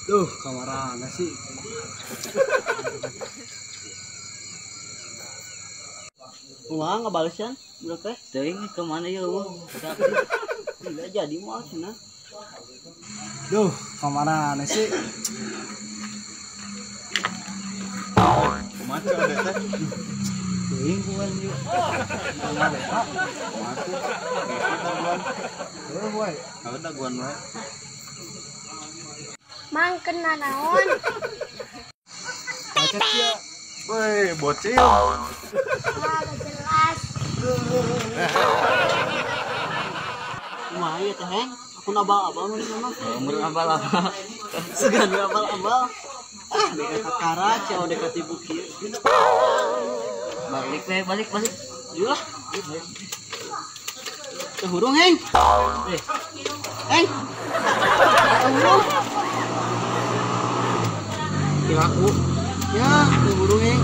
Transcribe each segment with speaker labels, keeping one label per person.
Speaker 1: Duh, kamarana sih. Wah, ngebalesan berapa?
Speaker 2: Teuing kemana ya wah?
Speaker 1: Tidak jadi mau sana. Duh, kamarana sih.
Speaker 3: Maco ada teh.
Speaker 1: Teuing kuan ieu. Kamare Pak.
Speaker 3: Maco. Kita guan.
Speaker 1: Woi.
Speaker 3: Ada guan wae.
Speaker 4: Mang kena naon?
Speaker 1: Cek ya.
Speaker 3: Woi, bocil.
Speaker 4: Wah, gak jelas.
Speaker 1: Kumaha ieu teh, Heng? Aku nabal-abal mun mah.
Speaker 2: Umur abal-abal.
Speaker 1: Segan we abal-abal. Ah, dekat kakara, cewek dekat ibu kieu.
Speaker 2: Balik we, balik.
Speaker 1: Iyalah. Teu hurung, Heng. Heng. Teu hurung. Ya aku. Ya, teu hurung, Heng.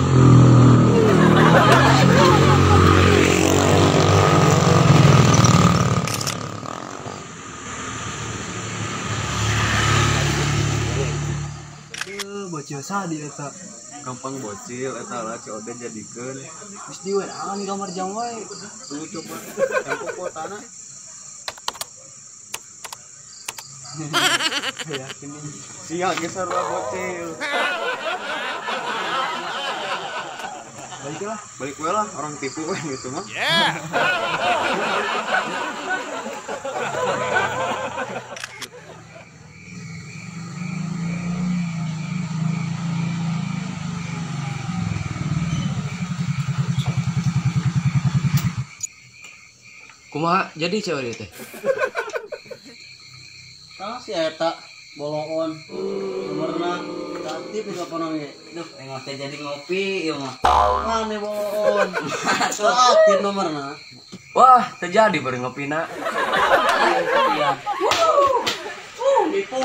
Speaker 1: Bocil sadi eta.
Speaker 3: Gampang bocil eta lah COD jadikeun.
Speaker 1: Geus di WA nih gambar jam wae.
Speaker 3: Tunggu coba. Tempo kuotana.
Speaker 1: Yakin nih.
Speaker 3: Sia geser lah bocil.
Speaker 1: Baiklah.
Speaker 3: Balik we lah orang tipu we gitu mah.
Speaker 2: Kumaha jadi cewek ieu teh?
Speaker 1: Tah si eta boloon. Nomorna aktif juga kono ge.
Speaker 2: Duh, engos teh jadi ngopi ieu mah.
Speaker 1: Mane boloon. Aktif nomorna.
Speaker 2: Wah, terjadi bari ngopina.
Speaker 1: Nipu.